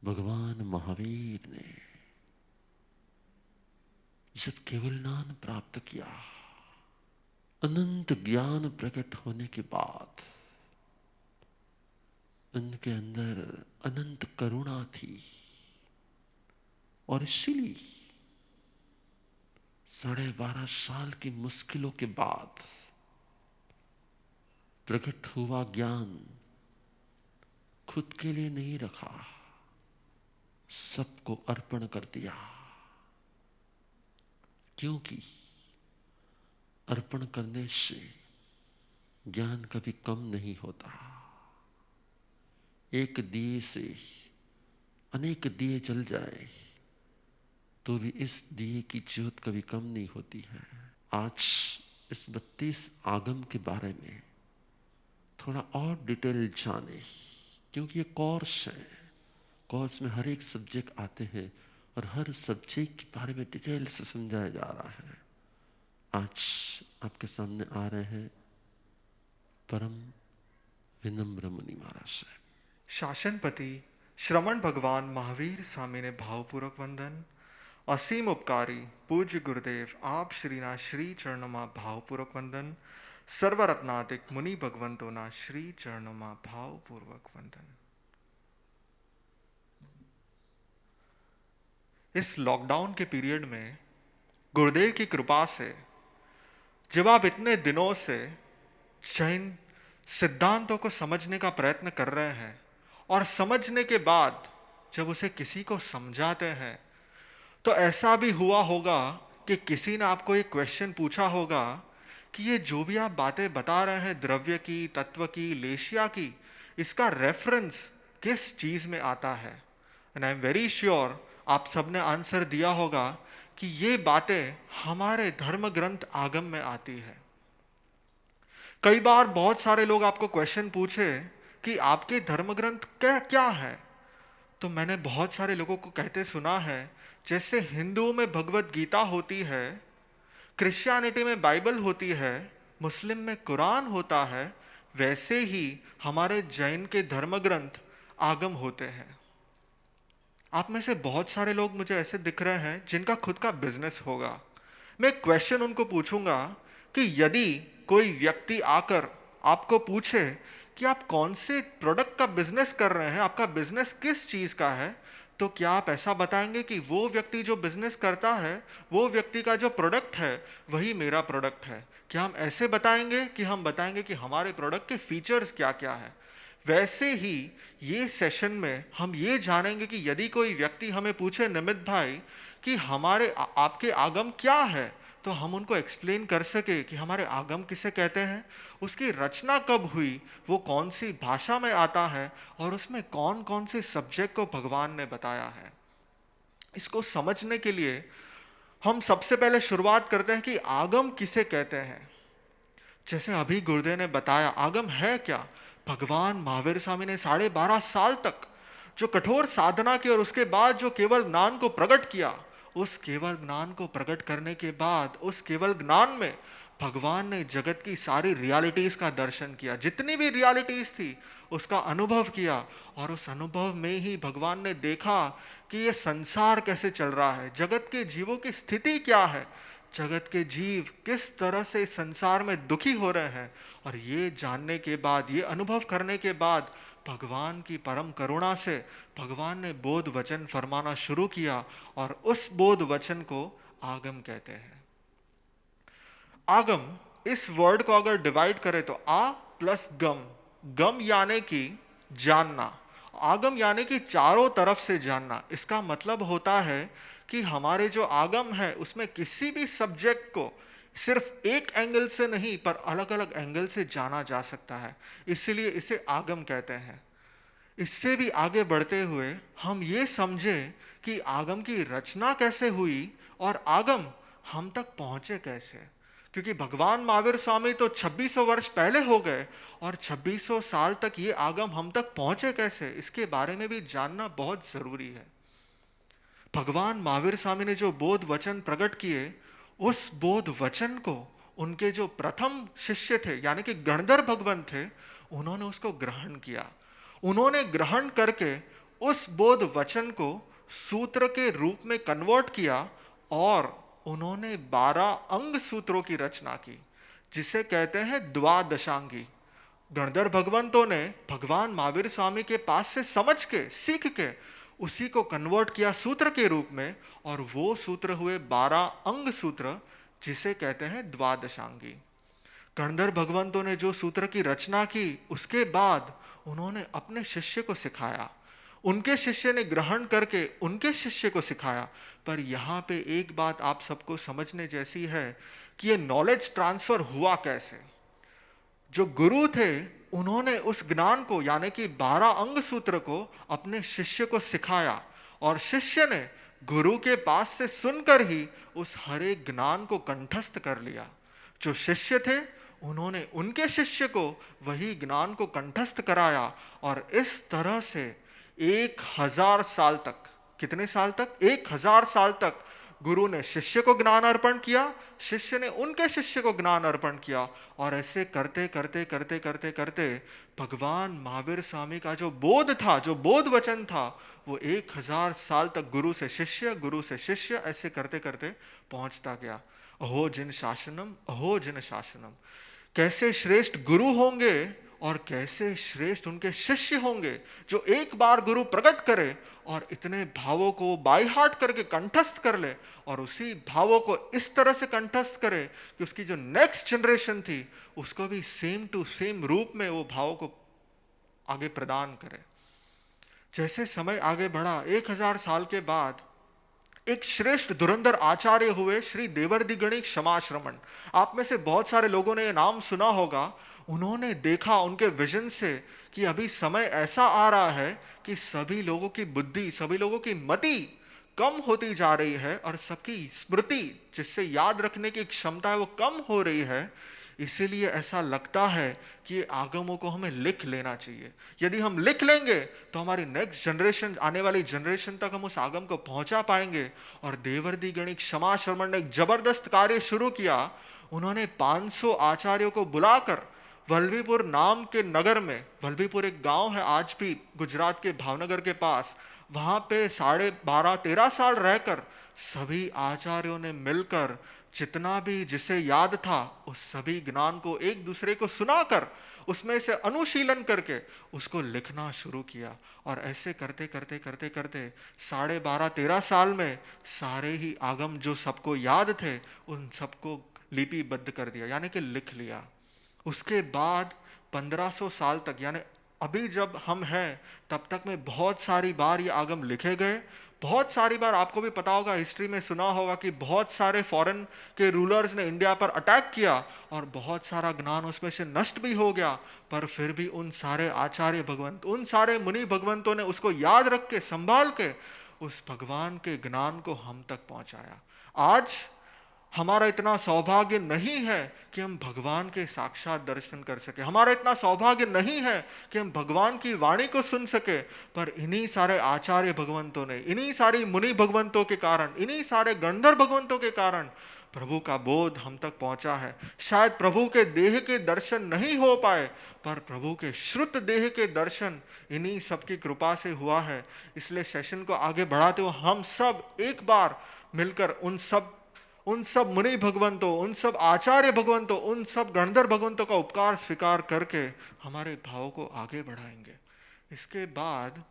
भगवान महावीर ने जब केवल ज्ञान प्राप्त किया, अनंत ज्ञान प्रकट होने के बाद उनके अंदर अनंत करुणा थी और इसीलिए 12.5 साल की मुश्किलों के बाद प्रकट हुआ ज्ञान खुद के लिए नहीं रखा, सबको अर्पण कर दिया। क्योंकि अर्पण करने से ज्ञान कभी कम नहीं होता। एक दिए से अनेक दिए जल जाए तो भी इस दिए की ज्योत कभी कम नहीं होती है। आज इस 32 आगम के बारे में थोड़ा और डिटेल जाने, क्योंकि ये कोर्स है। कोर्स में हर एक सब्जेक्ट आते हैं और हर सब्जेक्ट के बारे में डिटेल से समझाया जा रहा है। आज आपके सामने आ रहे हैं परम विनम्र मुनि महाराज। शासनपति श्रवण भगवान महावीर स्वामी ने भावपूर्वक वंदन। असीम उपकारी पूज्य गुरुदेव आप श्रीना श्री चरणमा भावपूर्वक वंदन। सर्वरत्नादिक मुनि भगवंतोना श्री चरणमा भावपूर्वक वंदन। इस लॉकडाउन के पीरियड में गुरुदेव की कृपा से जब आप इतने दिनों से जैन सिद्धांतों को समझने का प्रयत्न कर रहे हैं और समझने के बाद जब उसे किसी को समझाते हैं तो ऐसा भी हुआ होगा कि किसी ने आपको एक क्वेश्चन पूछा होगा कि ये जो भी आप बातें बता रहे हैं द्रव्य की, तत्व की, लेशिया की, इसका रेफरेंस किस चीज में आता है। And I am very sure आप सबने आंसर दिया होगा कि ये बातें हमारे धर्म ग्रंथ आगम में आती है। कई बार बहुत सारे लोग आपको क्वेश्चन पूछे कि आपके धर्म ग्रंथ क्या क्या है, तो मैंने बहुत सारे लोगों को कहते सुना है जैसे हिंदुओं में भगवत गीता होती है, क्रिश्चियनिटी में बाइबल होती है, मुस्लिम में कुरान होता है, वैसे ही हमारे जैन के धर्म ग्रंथ आगम होते हैं। आप में से बहुत सारे लोग मुझे ऐसे दिख रहे हैं जिनका खुद का बिजनेस होगा। मैं एक क्वेश्चन उनको पूछूंगा कि यदि कोई व्यक्ति आकर आपको पूछे कि आप कौन से प्रोडक्ट का बिजनेस कर रहे हैं, आपका बिजनेस किस चीज का है, तो क्या आप ऐसा बताएंगे कि वो व्यक्ति जो बिजनेस करता है, वो व्यक्ति का जो प्रोडक्ट है वही मेरा प्रोडक्ट है? क्या हम ऐसे बताएंगे कि हम बताएंगे कि हमारे प्रोडक्ट के फीचर्स क्या क्या है? वैसे ही ये सेशन में हम ये जानेंगे कि यदि कोई व्यक्ति हमें पूछे निमित भाई कि हमारे आपके आगम क्या है, तो हम उनको एक्सप्लेन कर सके कि हमारे आगम किसे कहते हैं, उसकी रचना कब हुई, वो कौन सी भाषा में आता है और उसमें कौन कौन से सब्जेक्ट को भगवान ने बताया है। इसको समझने के लिए हम सबसे पहले शुरुआत करते हैं कि आगम किसे कहते हैं। जैसे अभी गुरुदेव ने बताया आगम है क्या। भगवान महावीर स्वामी ने 12.5 साल तक जो कठोर साधना की और उसके बाद जो केवल ज्ञान को प्रकट किया, उस केवल ज्ञान को प्रकट करने के बाद उस केवल ज्ञान में भगवान ने जगत की सारी रियलिटीज का दर्शन किया, जितनी भी रियलिटीज थी उसका अनुभव किया। और उस अनुभव में ही भगवान ने देखा कि ये संसार कैसे चल रहा है, जगत के जीवों की स्थिति क्या है, जगत के जीव किस तरह से संसार में दुखी हो रहे हैं। और ये जानने के बाद, ये अनुभव करने के बाद भगवान की परम करुणा से भगवान ने बोध वचन फरमाना शुरू किया और उस बोध वचन को आगम कहते हैं। आगम इस वर्ड को अगर डिवाइड करें तो आ प्लस गम, गम यानी कि जानना, आगम यानी कि चारों तरफ से जानना। इसका मतलब होता है कि हमारे जो आगम है उसमें किसी भी सब्जेक्ट को सिर्फ एक एंगल से नहीं पर अलग अलग एंगल से जाना जा सकता है, इसलिए इसे आगम कहते हैं। इससे भी आगे बढ़ते हुए हम ये समझे कि आगम की रचना कैसे हुई और आगम हम तक पहुंचे कैसे, क्योंकि भगवान महावीर स्वामी तो 2600 वर्ष पहले हो गए और 2600 साल तक ये आगम हम तक पहुंचे कैसे, इसके बारे में भी जानना बहुत जरूरी है। भगवान महावीर स्वामी ने जो बोध वचन प्रकट किए, उस बोध वचन को उनके जो प्रथम शिष्य थे यानी कि गणधर भगवान थे, उन्होंने उसको ग्रहण किया। उन्होंने ग्रहण करके उस बोध वचन को सूत्र के रूप में कन्वर्ट किया और उन्होंने 12 अंग सूत्रों की रचना की, जिसे कहते हैं द्वादशांगी। गणधर भगवंतों ने भगवान महावीर स्वामी के पास से समझ के, सीख के उसी को कन्वर्ट किया सूत्र के रूप में, और वो सूत्र हुए 12 अंग सूत्र, जिसे कहते हैं द्वादशांगी। गणधर भगवंतों ने जो सूत्र की रचना की, उसके बाद उन्होंने अपने शिष्य को सिखाया, उनके शिष्य ने ग्रहण करके उनके शिष्य को सिखाया। पर यहाँ पे एक बात आप सबको समझने जैसी है कि ये नॉलेज ट्रांसफर हुआ कैसे। जो गुरु थे उन्होंने उस ज्ञान को, यानी कि 12 अंग सूत्र को अपने शिष्य को सिखाया, और शिष्य ने गुरु के पास से सुनकर ही उस हर एक ज्ञान को कंठस्थ कर लिया। जो शिष्य थे उन्होंने उनके शिष्य को वही ज्ञान को कंठस्थ कराया, और इस तरह से 1000 साल तक, कितने साल तक? 1000 साल तक गुरु ने शिष्य को ज्ञान अर्पण किया, शिष्य ने उनके शिष्य को ज्ञान अर्पण किया, और ऐसे करते करते करते करते करते भगवान महावीर स्वामी का जो बोध था, जो बोध वचन था, वो 1000 साल तक गुरु से शिष्य, गुरु से शिष्य, ऐसे करते करते पहुंचता गया। अहो जिन शासनम, अहो जिन शासनम। कैसे श्रेष्ठ गुरु होंगे और कैसे श्रेष्ठ उनके शिष्य होंगे, जो एक बार गुरु प्रकट करे और इतने भावों को बाय हार्ट करके कंठस्थ कर ले, और उसी भावों को इस तरह से कंठस्थ करे कि उसकी जो नेक्स्ट जनरेशन थी उसको भी सेम टू सेम रूप में वो भावों को आगे प्रदान करे। जैसे समय आगे बढ़ा, 1000 साल के बाद एक श्रेष्ठ धुरंधर आचार्य हुए श्री देवर्षि गणिक क्षमाश्रमण। आप में से बहुत सारे लोगों ने ये नाम सुना होगा। उन्होंने देखा उनके विजन से कि अभी समय ऐसा आ रहा है कि सभी लोगों की बुद्धि, सभी लोगों की मति कम होती जा रही है, और सबकी स्मृति, जिससे याद रखने की क्षमता है, वो कम हो रही है। इसीलिए ऐसा लगता है कि ये आगमों को हमें लिख लेना चाहिए। यदि हम लिख लेंगे तो हमारी नेक्स्ट जनरेशन, आने वाली जनरेशन तक हम उस आगम को पहुंचा पाएंगे। और देवर्षि गणिक क्षमाश्रमण ने एक जबरदस्त कार्य शुरू किया। उन्होंने 500 आचार्यों को बुलाकर वल्लभीपुर नाम के नगर में, वल्लभीपुर एक गांव है आज भी गुजरात के भावनगर के पास, वहां पे 12.5-13 साल रहकर सभी आचार्यों ने मिलकर जितना भी जिसे याद था उस सभी ज्ञान को एक दूसरे को सुनाकर, उसमें से अनुशीलन करके उसको लिखना शुरू किया। और ऐसे करते करते करते करते 12.5-13 साल में सारे ही आगम जो सबको याद थे उन सबको लिपिबद्ध कर दिया, यानी कि लिख लिया। उसके बाद 1500 साल तक, यानी अभी जब हम हैं तब तक में बहुत सारी बार ये आगम लिखे गए। बहुत सारी बार आपको भी पता होगा, हिस्ट्री में सुना होगा कि बहुत सारे फॉरेन के रूलर्स ने इंडिया पर अटैक किया और बहुत सारा ज्ञान उसमें से नष्ट भी हो गया। पर फिर भी उन सारे आचार्य भगवंत, उन सारे मुनि भगवंतों ने उसको याद रख के, संभाल के उस भगवान के ज्ञान को हम तक पहुंचाया। आज हमारा इतना सौभाग्य नहीं है कि हम भगवान के साक्षात दर्शन कर सके, हमारा इतना सौभाग्य नहीं है कि हम भगवान की वाणी को सुन सके। पर इन्हीं सारे आचार्य भगवंतों ने, इन्हीं सारी मुनि भगवंतों के कारण, इन्हीं सारे गंधर्व भगवंतों के कारण प्रभु का बोध हम तक पहुंचा है। शायद प्रभु के देह के दर्शन नहीं हो पाए, पर प्रभु के श्रुत देह के दर्शन इन्हीं सबकी कृपा से हुआ है। इसलिए सेशन को आगे बढ़ाते हुए हम सब एक बार मिलकर उन सब मुनि भगवंतों, उन सब आचार्य भगवंतों, उन सब गणधर भगवंतों का उपकार स्वीकार करके हमारे भाव को आगे बढ़ाएंगे। इसके बाद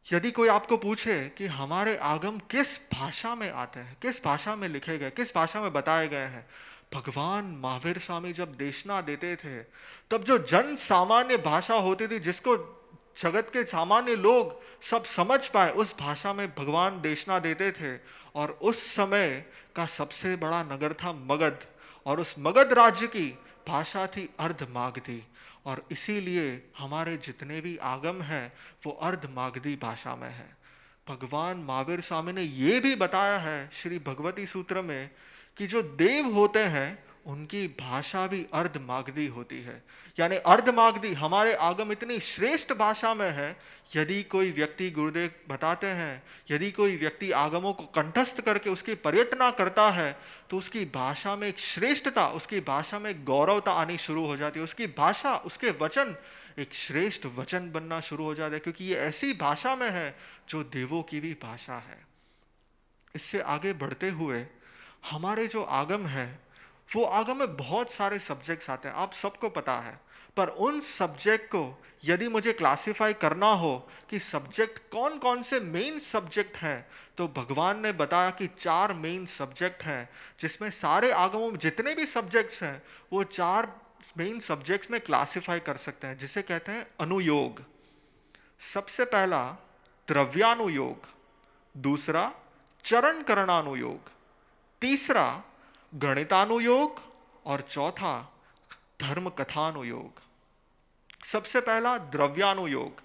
यदि कोई आपको पूछे कि हमारे आगम किस भाषा में आते हैं, किस भाषा में लिखे गए, किस भाषा में बताए गए हैं, भगवान महावीर स्वामी जब देशना देते थे तब जो जन सामान्य भाषा होती थी, जिसको जगत के सामान्य लोग सब समझ पाए, उस भाषा में भगवान देशना देते थे। और उस समय का सबसे बड़ा नगर था मगध, और उस मगध राज्य की भाषा थी अर्धमागधी। और इसीलिए हमारे जितने भी आगम हैं वो अर्धमागधी भाषा में है। भगवान महावीर स्वामी ने ये भी बताया है श्री भगवती सूत्र में कि जो देव होते हैं उनकी भाषा भी अर्धमागधी होती है। यानी अर्धमागधी हमारे आगम इतनी श्रेष्ठ भाषा में है, यदि कोई व्यक्ति, गुरुदेव बताते हैं, यदि कोई व्यक्ति आगमों को कंठस्थ करके उसकी पर्यटना करता है तो उसकी भाषा में एक श्रेष्ठता, उसकी भाषा में एक गौरवता आनी शुरू हो जाती है। उसकी भाषा, उसके वचन एक श्रेष्ठ वचन बनना शुरू हो जाता है, क्योंकि ये ऐसी भाषा में है जो देवों की भी भाषा है। इससे आगे बढ़ते हुए हमारे जो आगम है, वो आगम में बहुत सारे सब्जेक्ट्स आते हैं, आप सबको पता है। पर उन सब्जेक्ट को यदि मुझे क्लासिफाई करना हो कि सब्जेक्ट कौन कौन से मेन सब्जेक्ट हैं, तो भगवान ने बताया कि 4 मेन सब्जेक्ट हैं, जिसमें सारे आगमों में जितने भी सब्जेक्ट्स हैं वो 4 मेन सब्जेक्ट्स में क्लासिफाई कर सकते हैं, जिसे कहते हैं अनुयोग। सबसे पहला द्रव्यानुयोग, दूसरा चरण करणानुयोग, तीसरा गणितानुयोग और चौथा धर्म कथानुयोग। सबसे पहला द्रव्यानुयोग।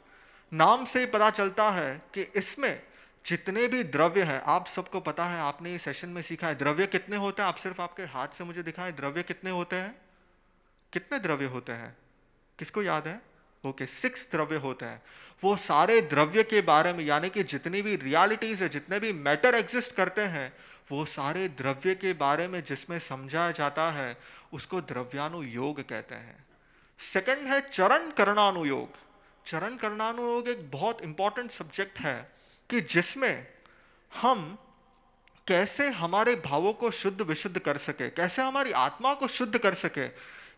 नाम से ही पता चलता है कि इसमें जितने भी द्रव्य हैं, आप सबको पता है, आपने इस सेशन में सीखा है द्रव्य कितने होते हैं। आप सिर्फ आपके हाथ से मुझे दिखाएं, द्रव्य कितने होते हैं, कितने द्रव्य होते हैं, किसको याद है? ओके, 6 द्रव्य होते हैं। वो सारे द्रव्य के बारे में, यानी कि जितनी भी रियलिटीज है, जितने भी मैटर एग्जिस्ट करते हैं, वो सारे द्रव्य के बारे में जिसमें समझाया जाता है, उसको द्रव्यानुयोग कहते हैं। सेकंड है चरण करणानुयोग। चरण करणानुयोग एक बहुत इंपॉर्टेंट सब्जेक्ट है कि जिसमें हम कैसे हमारे भावों को शुद्ध विशुद्ध कर सके, कैसे हमारी आत्मा को शुद्ध कर सके,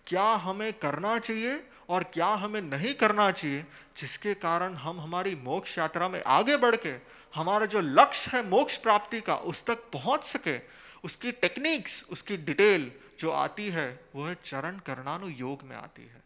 क्या हमें करना चाहिए और क्या हमें नहीं करना चाहिए, जिसके कारण हम हमारी मोक्ष यात्रा में आगे बढ़ के हमारा जो लक्ष्य है मोक्ष प्राप्ति का, उस तक पहुंच सके। उसकी टेक्निक्स, उसकी डिटेल जो आती है वो है चरण करणानुयोग में आती है।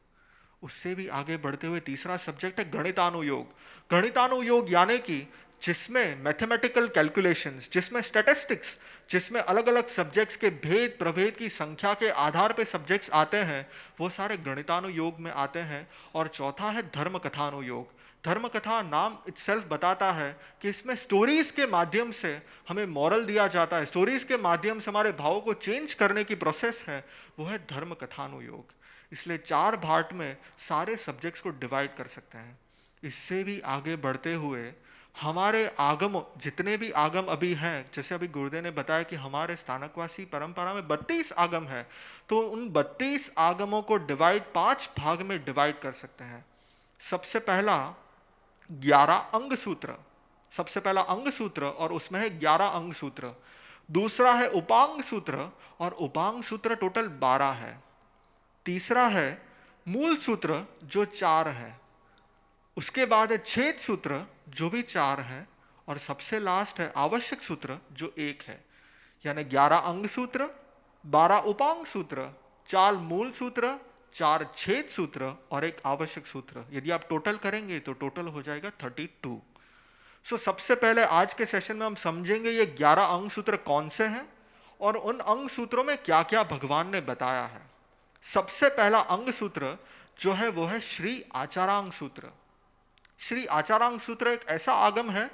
उससे भी आगे बढ़ते हुए तीसरा सब्जेक्ट है गणितानुयोग। गणितानुयोग यानी कि जिसमें मैथमेटिकल कैलकुलेशंस, जिसमें स्टैटिस्टिक्स, जिसमें अलग अलग सब्जेक्ट्स के भेद प्रभेद की संख्या के आधार पे सब्जेक्ट्स आते हैं, वो सारे गणितानुयोग में आते हैं। और चौथा है धर्म कथानुयोग। धर्म कथा नाम इटसेल्फ बताता है कि इसमें स्टोरीज के माध्यम से हमें मॉरल दिया जाता है, स्टोरीज के माध्यम से हमारे भावों को चेंज करने की प्रोसेस है, वो है धर्म कथानुयोग। इसलिए 4 पार्ट में सारे सब्जेक्ट्स को डिवाइड कर सकते हैं। इससे भी आगे बढ़ते हुए हमारे आगम, जितने भी आगम अभी हैं, जैसे अभी गुरुदेव ने बताया कि हमारे स्थानकवासी परंपरा में 32 आगम है, तो उन 32 आगमों को 5 भाग में डिवाइड कर सकते हैं। सबसे पहला 11 अंग सूत्र, सबसे पहला अंग सूत्र, और उसमें है 11 अंग सूत्र। दूसरा है उपांग सूत्र, और उपांग सूत्र टोटल 12 है। तीसरा है मूल सूत्र जो 4 है। उसके बाद है छेद सूत्र जो भी 4 है, और सबसे लास्ट है आवश्यक सूत्र जो 1 है। यानी 11 अंग सूत्र, 12 उपांग सूत्र, 4 मूल सूत्र, 4 छेद सूत्र और 1 आवश्यक सूत्र। यदि आप टोटल करेंगे तो टोटल हो जाएगा 32। सबसे पहले आज के सेशन में हम समझेंगे ये 11 अंग सूत्र कौन से हैं और उन अंग सूत्रों में क्या क्या भगवान ने बताया है। सबसे पहला अंग सूत्र जो है वो है श्री आचारांग सूत्र। श्री आचारांग सूत्र एक ऐसा आगम है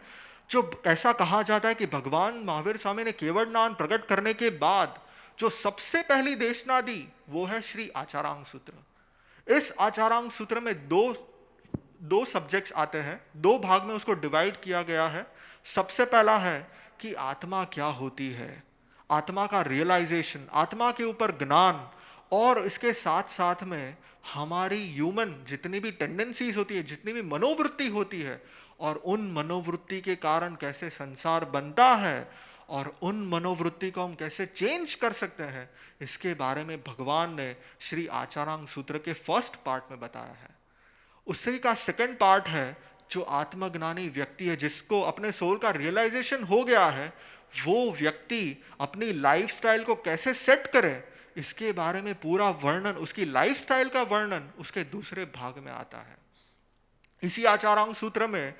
जो ऐसा कहा जाता है कि भगवान महावीर स्वामी ने केवल ज्ञान प्रकट करने के बाद जो सबसे पहली देशना दी वो है श्री आचारांग सूत्र। इस आचारांग सूत्र में दो सब्जेक्ट्स आते हैं, 2 भाग में उसको डिवाइड किया गया है। सबसे पहला है कि आत्मा क्या होती है, आत्मा का रियलाइजेशन, आत्मा के ऊपर ज्ञान, और इसके साथ साथ में हमारी ह्यूमन जितनी भी टेंडेंसीज होती है, जितनी भी मनोवृत्ति होती है, और उन मनोवृत्ति के कारण कैसे संसार बनता है और उन मनोवृत्ति को हम कैसे चेंज कर सकते हैं, इसके बारे में भगवान ने श्री आचारांग सूत्र के फर्स्ट पार्ट में बताया है। उसी का सेकंड पार्ट है जो आत्मज्ञानी व्यक्ति है, जिसको अपने सोल का रियलाइजेशन हो गया है, वो व्यक्ति अपनी लाइफस्टाइल को कैसे सेट करे, इसके बारे में पूरा वर्णन, उसकी लाइफस्टाइल का वर्णन उसके दूसरे भाग में आता है। इसी आचारांग सूत्र में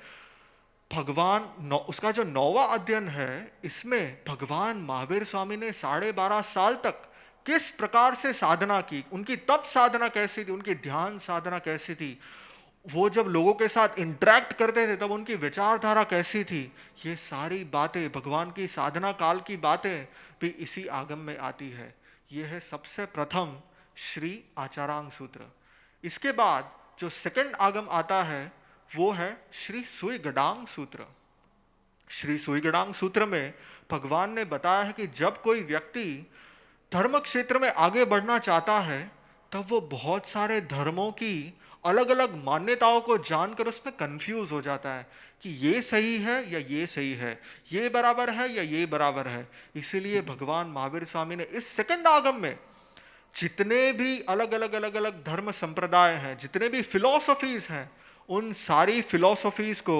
भगवान उसका जो 9वां अध्ययन है, इसमें भगवान महावीर स्वामी ने 12.5 साल तक किस प्रकार से साधना की, उनकी तप साधना कैसी थी, उनकी ध्यान साधना कैसी थी, वो जब लोगों के साथ इंटरेक्ट करते थे तब उनकी विचारधारा कैसी थी, ये सारी बातें, भगवान की साधना काल की बातें भी इसी आगम में आती है। ये है सबसे प्रथम श्री आचारांग सूत्र। इसके बाद जो सेकंड आगम आता है वो है श्री सुईगडांग सूत्र। श्री सुईगडांग सूत्र में भगवान ने बताया है कि जब कोई व्यक्ति धर्म क्षेत्र में आगे बढ़ना चाहता है तब वो बहुत सारे धर्मों की अलग अलग मान्यताओं को जानकर उसमें कंफ्यूज हो जाता है कि ये सही है या ये सही है, ये बराबर है या ये बराबर है। इसीलिए भगवान महावीर स्वामी ने इस सेकंड आगम में जितने भी अलग अलग अलग अलग धर्म संप्रदाय हैं, जितने भी फिलॉसफीज हैं, उन सारी फिलॉसफीज को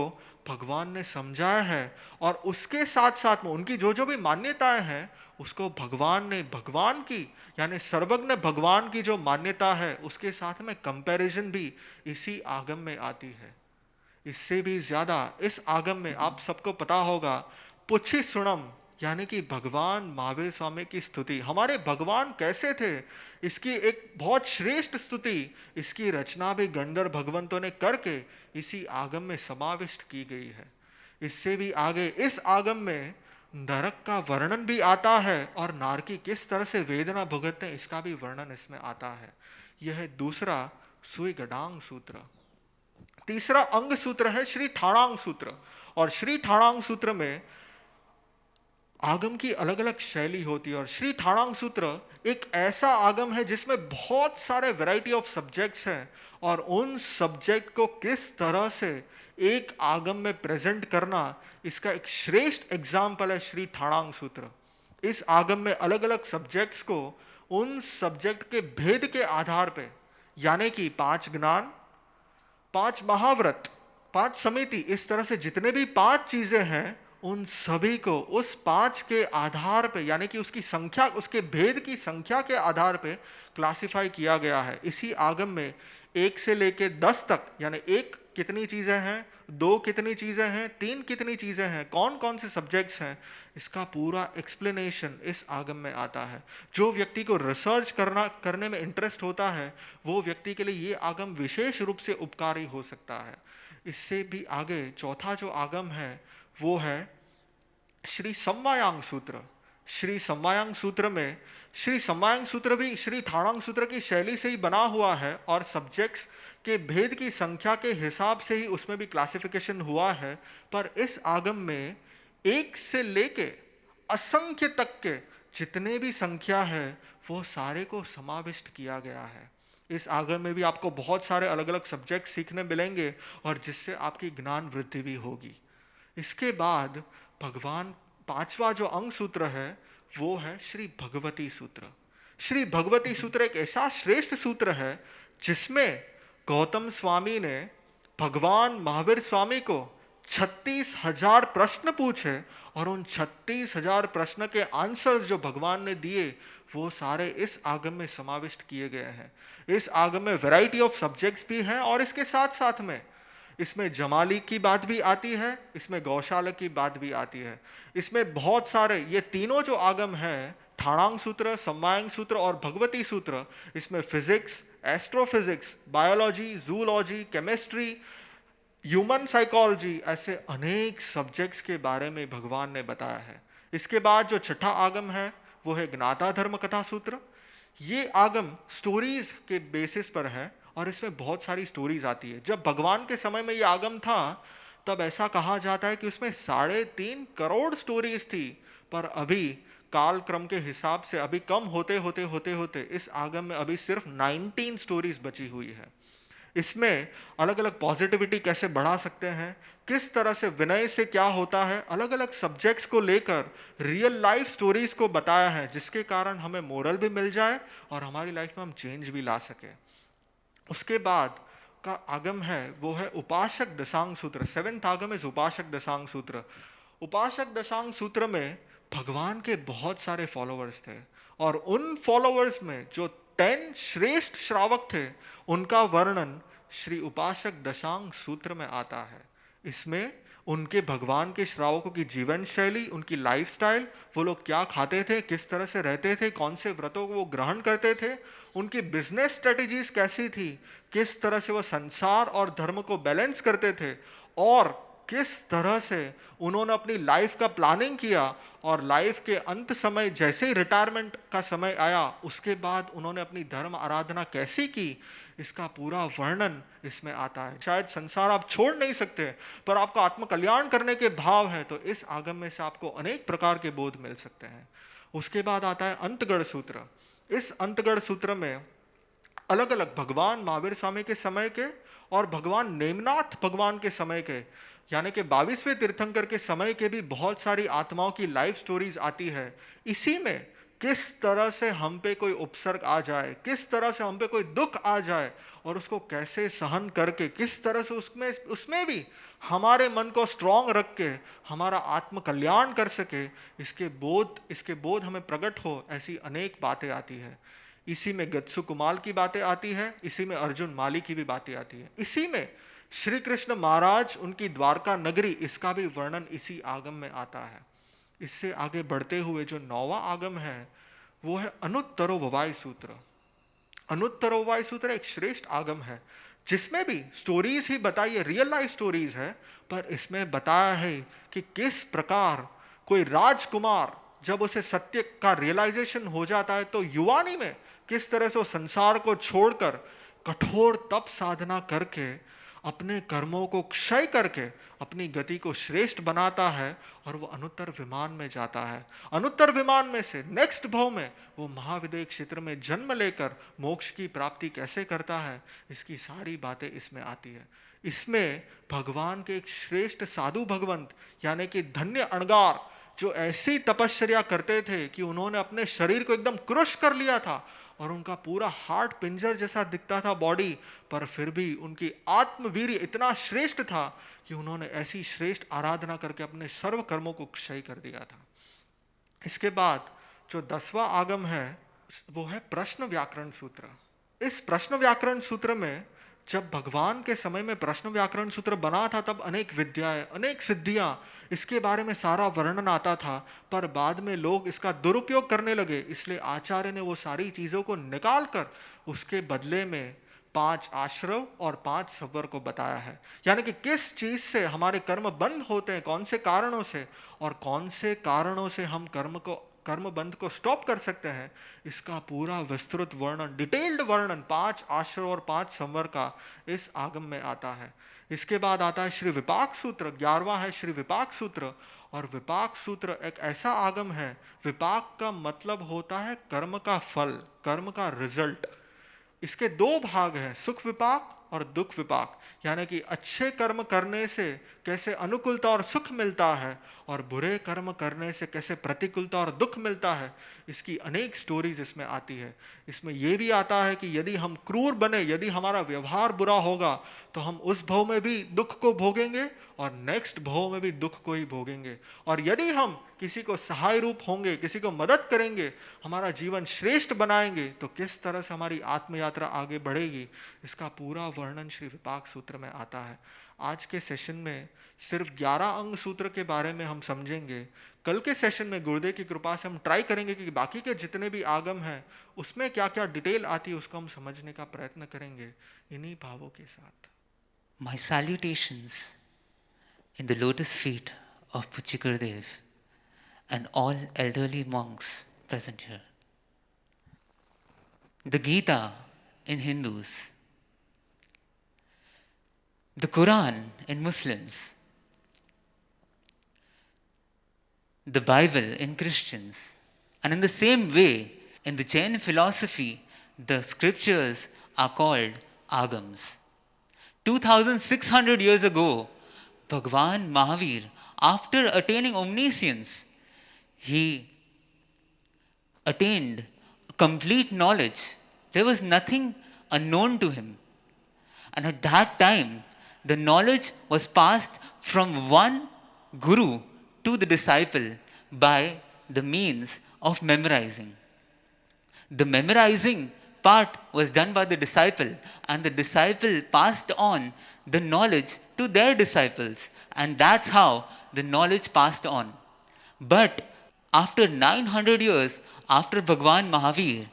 भगवान ने समझाया है और उसके साथ साथ में उनकी जो जो भी मान्यताएं हैं उसको भगवान ने भगवान की यानी सर्वज्ञ भगवान की जो मान्यता है उसके साथ में कंपैरिजन भी इसी आगम में आती है। इससे भी ज्यादा इस आगम में आप सबको पता होगा पुच्छी सुणम यानी कि भगवान महावीर स्वामी की स्तुति, हमारे भगवान कैसे थे इसकी एक बहुत श्रेष्ठ स्तुति, इसकी रचना भी गंधर्व भगवंतों ने करके इसी आगम में समाविष्ट की गई है। इससे भी आगे इस आगम में नरक का वर्णन भी आता है और नारकी किस तरह से वेदना भुगतते हैं इसका भी वर्णन इसमें आता है। यह है दूसरा सुई गडांग सूत्र। तीसरा अंग सूत्र है श्री ठाणांग सूत्र, और श्री ठाणांग सूत्र में आगम की अलग अलग शैली होती है। और श्री ठाणांग सूत्र एक ऐसा आगम है जिसमें बहुत सारे वैरायटी ऑफ सब्जेक्ट्स हैं और उन सब्जेक्ट को किस तरह से एक आगम में प्रेजेंट करना, इसका एक श्रेष्ठ एग्जाम्पल है श्री ठाणांग सूत्र। इस आगम में अलग अलग सब्जेक्ट्स को उन सब्जेक्ट के भेद के आधार पे, यानी कि 5 ज्ञान, 5 महाव्रत, 5 समिति, इस तरह से जितने भी 5 चीजें हैं उन सभी को उस 5 के आधार पे यानी कि उसकी संख्या, उसके भेद की संख्या के आधार पे क्लासिफाई किया गया है। इसी आगम में 1 से लेके 10 तक यानी 1 कितनी चीजें हैं, 2 कितनी चीजें हैं, 3 कितनी चीजें हैं, कौन कौन से सब्जेक्ट्स हैं, इसका पूरा एक्सप्लेनेशन इस आगम में आता है। जो व्यक्ति को रिसर्च करने में इंटरेस्ट होता है वो व्यक्ति के लिए ये आगम विशेष रूप से उपकारी हो सकता है। इससे भी आगे चौथा जो आगम है वो है श्री समवायांग सूत्र। श्री समवायांग सूत्र में, श्री समवायांग सूत्र भी श्री ठाणांग सूत्र की शैली से ही बना हुआ है और सब्जेक्ट्स के भेद की संख्या के हिसाब से ही उसमें भी क्लासिफिकेशन हुआ है। पर इस आगम में 1 से लेके असंख्य तक के जितने भी संख्या है वो सारे को समाविष्ट किया गया है। इस आगम में भी आपको बहुत सारे अलग अलग सब्जेक्ट सीखने मिलेंगे और जिससे आपकी ज्ञान वृद्धि भी होगी। इसके बाद भगवान 5वां जो अंग सूत्र है वो है श्री भगवती सूत्र। श्री भगवती सूत्र एक ऐसा श्रेष्ठ सूत्र है जिसमें गौतम स्वामी ने भगवान महावीर स्वामी को 36,000 प्रश्न पूछे और उन 36,000 प्रश्न के आंसर्स जो भगवान ने दिए वो सारे इस आगम में समाविष्ट किए गए हैं। इस आगम में वैरायटी ऑफ सब्जेक्ट्स भी हैं और इसके साथ साथ में इसमें जमाली की बात भी आती है, इसमें गौशाला की बात भी आती है। इसमें बहुत सारे, ये तीनों जो आगम हैं, ठाणांग सूत्र, समवायांग सूत्र और भगवती सूत्र, इसमें physics, astrophysics, biology, zoology, chemistry, human psychology, ऐसे अनेक सब्जेक्ट्स के बारे में भगवान ने बताया है। इसके बाद जो छठा आगम है वो है ज्ञाता धर्म कथा सूत्र। ये आगम स्टोरीज के बेसिस पर है और इसमें बहुत सारी स्टोरीज आती है। जब भगवान के समय में ये आगम था तब ऐसा कहा जाता है कि उसमें 3.5 करोड़ स्टोरीज थी, पर अभी काल क्रम के हिसाब से अभी कम होते होते होते होते इस आगम में अभी सिर्फ 19 स्टोरीज बची हुई है। इसमें अलग अलग पॉजिटिविटी कैसे बढ़ा सकते हैं, किस तरह से विनय से क्या होता है, अलग अलग सब्जेक्ट्स को लेकर रियल लाइफ स्टोरीज को बताया है जिसके कारण हमें मोरल भी मिल जाए और हमारी लाइफ में हम चेंज भी ला सके। उसके बाद का आगम है वो है उपासक दशांग सूत्र। 7th आगम इज उपासक दशांग सूत्र। उपासक दशांग सूत्र में भगवान के बहुत सारे फॉलोअर्स थे और उन फॉलोअर्स में जो 10 श्रेष्ठ श्रावक थे उनका वर्णन श्री उपासक दशांग सूत्र में आता है। इसमें उनके भगवान के श्रावकों की जीवन शैली, उनकी लाइफस्टाइल, वो लोग क्या खाते थे, किस तरह से रहते थे, कौन से व्रतों को वो ग्रहण करते थे, उनकी बिजनेस स्ट्रेटेजीज कैसी थी, किस तरह से वो संसार और धर्म को बैलेंस करते थे और किस तरह से उन्होंने अपनी लाइफ का प्लानिंग किया और लाइफ के अंत समय जैसे ही रिटायरमेंट का समय आया उसके बाद उन्होंने अपनी धर्म आराधना कैसी की, इसका पूरा वर्णन इसमें आता है। शायद संसार आप छोड़ नहीं सकते पर आपका आत्म कल्याण करने के भाव है तो इस आगम में से आपको अनेक प्रकार के बोध मिल सकते हैं। उसके बाद आता है अंतगढ़ सूत्र। इस अंतगढ़ सूत्र में अलग अलग भगवान महावीर स्वामी के समय के और भगवान नेमनाथ भगवान के समय के, यानी कि 22वें तीर्थंकर के समय के भी बहुत सारी आत्माओं की लाइफ स्टोरीज आती है। इसी में किस तरह से हम पे कोई उपसर्ग आ जाए, किस तरह से हम पे कोई दुख आ जाए और उसको कैसे सहन करके किस तरह से उसमें उसमें भी हमारे मन को स्ट्रांग रख के हमारा आत्म कल्याण कर सके, इसके बोध हमें प्रकट हो, ऐसी अनेक बातें आती है। इसी में गत्सु कुमाल की बातें आती है, इसी में अर्जुन माली की भी बातें आती है, इसी में श्री कृष्ण महाराज उनकी द्वारका नगरी, इसका भी वर्णन इसी आगम में आता है। इससे आगे बढ़ते हुए जो 9वां आगम है वो है अनुत्तरो ववाई सूत्र। अनुत्तरो ववाई सूत्र एक श्रेष्ठ आगम है जिसमें भी स्टोरीज ही बताई है, रियल लाइफ स्टोरीज है, पर इसमें बताया है कि किस प्रकार कोई राजकुमार जब उसे सत्य का रियलाइजेशन हो जाता है तो युवानी में किस तरह से वो संसार को छोड़कर कठोर तप साधना करके अपने कर्मों को क्षय करके अपनी गति को श्रेष्ठ बनाता है और वो अनुत्तर विमान में जाता है। अनुत्तर विमान में से नेक्स्ट भाव में वो महाविदेह क्षेत्र में जन्म लेकर मोक्ष की प्राप्ति कैसे करता है, इसकी सारी बातें इसमें आती है। इसमें भगवान के एक श्रेष्ठ साधु भगवंत यानी कि धन्य अणगार जो ऐसी तपश्चर्या करते थे कि उन्होंने अपने शरीर को एकदम क्रुश कर लिया था और उनका पूरा हार्ट पिंजर जैसा दिखता था बॉडी, पर फिर भी उनकी आत्मवीर्य इतना श्रेष्ठ था कि उन्होंने ऐसी श्रेष्ठ आराधना करके अपने सर्व कर्मों को क्षय कर दिया था। इसके बाद जो 10वां आगम है वो है प्रश्न व्याकरण सूत्र। इस प्रश्न व्याकरण सूत्र में जब भगवान के समय में प्रश्न व्याकरण सूत्र बना था तब अनेक विद्याएं, अनेक सिद्धियां, इसके बारे में सारा वर्णन आता था, पर बाद में लोग इसका दुरुपयोग करने लगे, इसलिए आचार्य ने वो सारी चीजों को निकाल कर उसके बदले में 5 आश्रव और 5 सवर को बताया है। यानी कि किस चीज से हमारे कर्म बंद होते हैं, कौन से कारणों से, और कौन से कारणों से हम कर्म बंध को स्टॉप कर सकते हैं, इसका पूरा विस्तृत वर्णन, डिटेल्ड वर्णन 5 आश्रव और 5 संवर का इस आगम में आता है। इसके बाद आता है श्री विपाक सूत्र, 11वां है श्री विपाक सूत्र। और विपाक सूत्र एक ऐसा आगम है, विपाक का मतलब होता है कर्म का फल, कर्म का रिजल्ट। इसके 2 भाग हैं, सुख विपाक और दुख विपाक, यानी कि अच्छे कर्म करने से कैसे अनुकूलता और सुख मिलता है और बुरे कर्म करने से कैसे प्रतिकूलता और दुख मिलता है, इसकी अनेक स्टोरीज इसमें आती है। इसमें यह भी आता है कि यदि हम क्रूर बने, यदि हमारा व्यवहार बुरा होगा तो हम उस भव में भी दुख को भोगेंगे और नेक्स्ट भव में भी दुख को ही भोगेंगे, और यदि हम किसी को सहाय रूप होंगे, किसी को मदद करेंगे, हमारा जीवन श्रेष्ठ बनाएंगे, तो किस तरह से हमारी आत्म यात्रा आगे बढ़ेगी, इसका पूरा वर्णन श्री विपाक सूत्र में आता है। आज के सेशन में सिर्फ 11 अंग सूत्र के बारे में हम समझेंगे। कल के सेशन में गुरुदेव की कृपा से हम ट्राई करेंगे कि बाकी के जितने भी आगम हैं उसमें क्या क्या डिटेल आती है उसको हम समझने का प्रयत्न करेंगे इन्हीं भावों के साथ। My salutations in the lotus feet of Puchi Gurudev and all elderly monks present here. The Gita in Hindus, the Quran in Muslims, the Bible in Christians, and in the same way, in the Jain philosophy, the scriptures are called agams. 2600 years ago, Bhagwan Mahavir, after attaining omniscience, he attained complete knowledge. There was nothing unknown to him. And at that time, the knowledge was passed from one guru to the disciple by the means of memorizing. The memorizing part was done by the disciple, and the disciple passed on the knowledge to their disciples, and that's how the knowledge passed on. But after 900 years after Bhagwan Mahavir,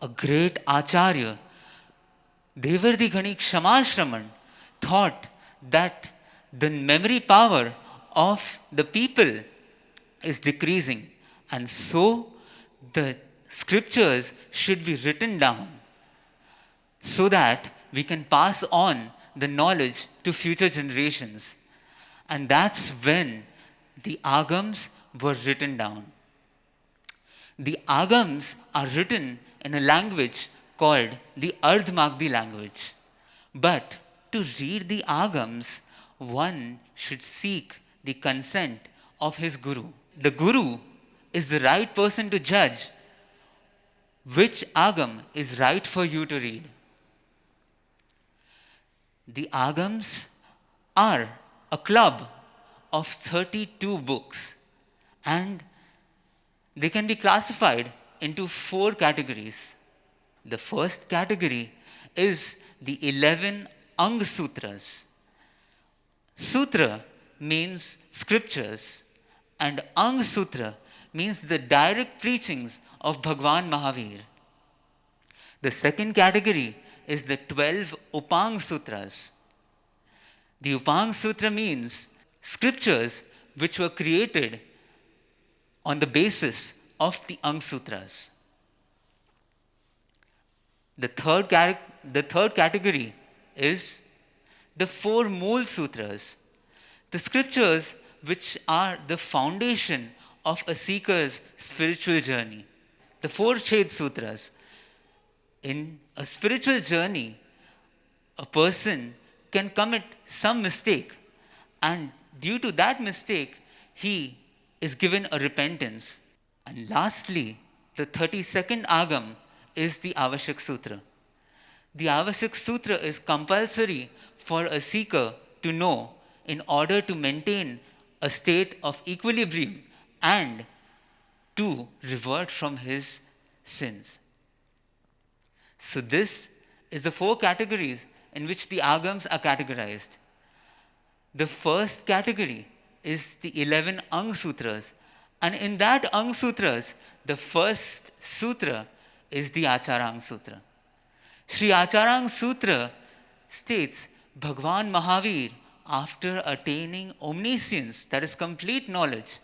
a great Acharya, Devardi Ghani Kshamaashraman, thought that the memory power of the people is decreasing, and so the scriptures should be written down so that we can pass on the knowledge to future generations. And that's when the agams were written down. The agams are written in a language called the Ardhmagdi language. But to read the Agams, one should seek the consent of his Guru. The Guru is the right person to judge which Agam is right for you to read. The Agams are a club of 32 books, and they can be classified into 4 categories. The first category is the 11 Ang Sutras. Sutra means scriptures, and Ang Sutra means the direct preachings of Bhagwan Mahavir. The second category is the 12 Upang Sutras. The Upang Sutra means scriptures which were created on the basis of the Ang Sutras. The third category is the 4 Mool Sutras, the scriptures which are the foundation of a seeker's spiritual journey. The 4 Ched Sutras. In a spiritual journey, a person can commit some mistake, and due to that mistake, he is given a repentance. And lastly, the 32nd Agam is the Avashak Sutra. The Avashak Sutra is compulsory for a seeker to know in order to maintain a state of equilibrium and to revert from his sins. So this is the 4 categories in which the Agams are categorized. The first category is the 11 Ang Sutras, and in that Ang Sutras, the first sutra is the Acharang Sutra. Sri Acharang Sutra states Bhagwan Mahavir, after attaining omniscience, that is complete knowledge,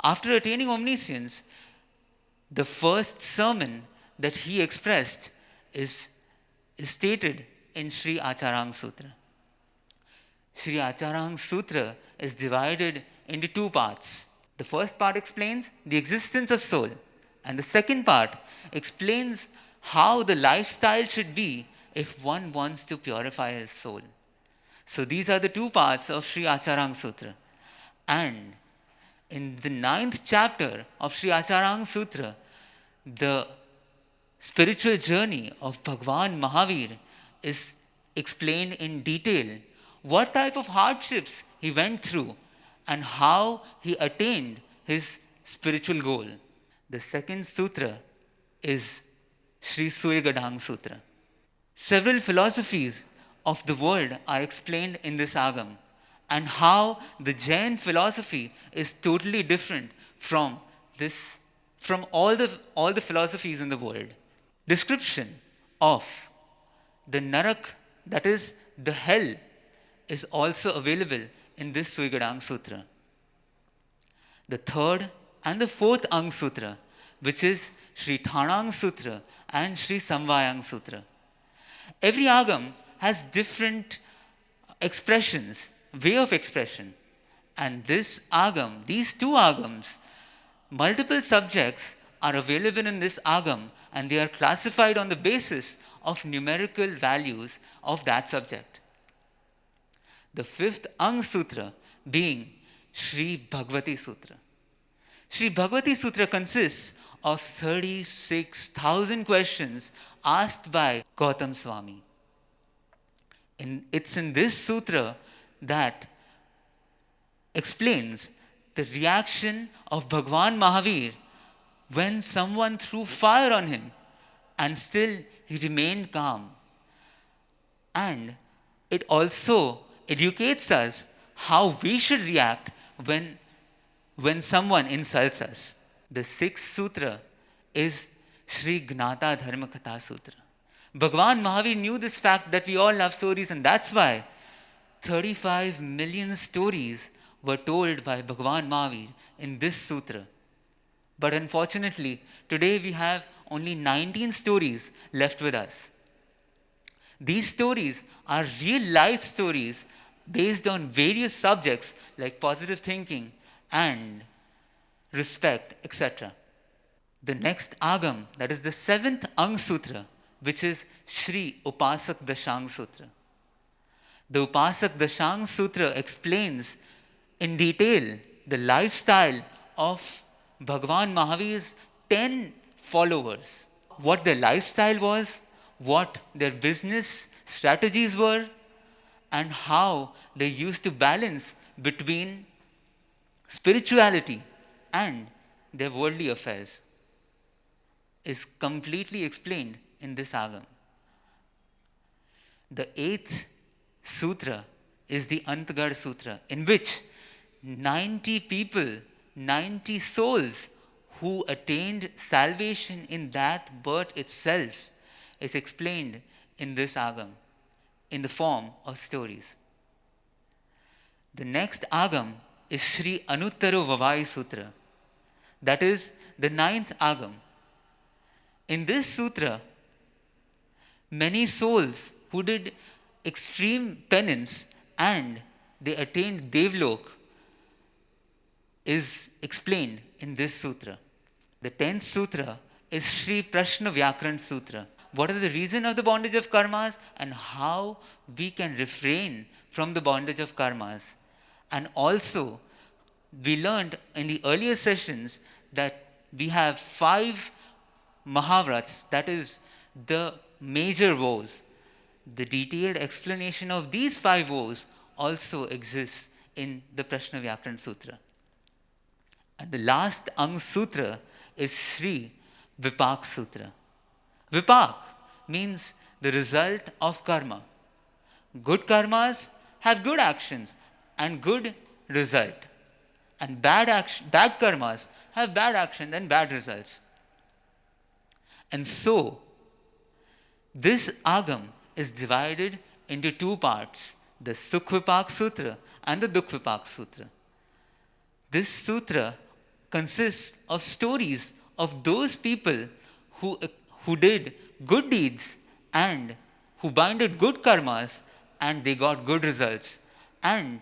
after attaining omniscience, the first sermon that he expressed is stated in Sri Acharang Sutra. Sri Acharang Sutra is divided into 2 parts. The first part explains the existence of soul, and the second part explains how the lifestyle should be if one wants to purify his soul. So these are the 2 parts of Sri Acharang Sutra. And in the 9th chapter of Sri Acharang Sutra, the spiritual journey of Bhagwan Mahavir is explained in detail, what type of hardships he went through and how he attained his spiritual goal. The second sutra is Sri Suyagadang Sutra. Several philosophies of the world are explained in this Agam, and how the Jain philosophy is totally different from all the philosophies in the world. Description of the Narak, that is the hell, is also available in this Suyagadang Sutra. The third and the fourth Ang Sutra, which is Sri Thanang Sutra and Sri Samvayang Sutra. Every Agam has different expressions, way of expression. And these 2 Agams, multiple subjects are available in this Agam, and they are classified on the basis of numerical values of that subject. The 5th Ang Sutra being Sri Bhagavati Sutra. Sri Bhagavati Sutra consists of 36,000 questions asked by Gautam Swami. It's in this sutra that explains the reaction of Bhagwan Mahavir when someone threw fire on him and still he remained calm. And it also educates us how we should react when someone insults us. The 6th sutra is Sri Gnata Dharmakatha Sutra. Bhagwan Mahavir knew this fact that we all love stories, and that's why 35 million stories were told by Bhagwan Mahavir in this sutra. But unfortunately, today we have only 19 stories left with us. These stories are real life stories based on various subjects like positive thinking and respect, etc. The next Agam, that is the 7th Ang Sutra, which is Sri Upasak Dashang Sutra. The Upasak Dashang Sutra explains in detail the lifestyle of Bhagwan Mahavir's 10 followers, what their lifestyle was, what their business strategies were, and how they used to balance between spirituality and their worldly affairs is completely explained in this agam. The 8th sutra is the Antagad Sutra, in which 90 people, 90 souls who attained salvation in that birth itself is explained in this agam in the form of stories. The next agam is Sri Anuttaro Vavai Sutra, that is the 9th agam. In this sutra, many souls who did extreme penance and they attained Devlok is explained in this sutra. The 10th sutra is Sri Prashna Vyakaran Sutra. What are the reason of the bondage of karmas and how we can refrain from the bondage of karmas. And also, we learned in the earlier sessions that we have 5 Mahavrats, that is the major vows. The detailed explanation of these 5 vows also exists in the Prashna Vyakaran Sutra. And the last Ang Sutra is Sri Vipak Sutra. Vipak means the result of karma. Good karmas have good actions and good result. And bad karmas have bad action and bad results. And so, this agam is divided into 2 parts, the Sukh Vipak Sutra and the Dukh Vipak Sutra. This sutra consists of stories of those people who did good deeds and who binded good karmas and they got good results, and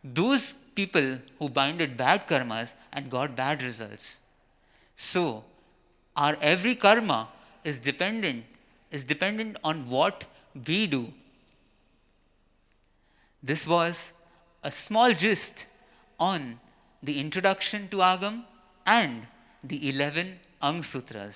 those people who binded bad karmas and got bad results. So, our every karma is dependent on what we do. This was a small gist on the introduction to Agam and the 11 Ang Sutras.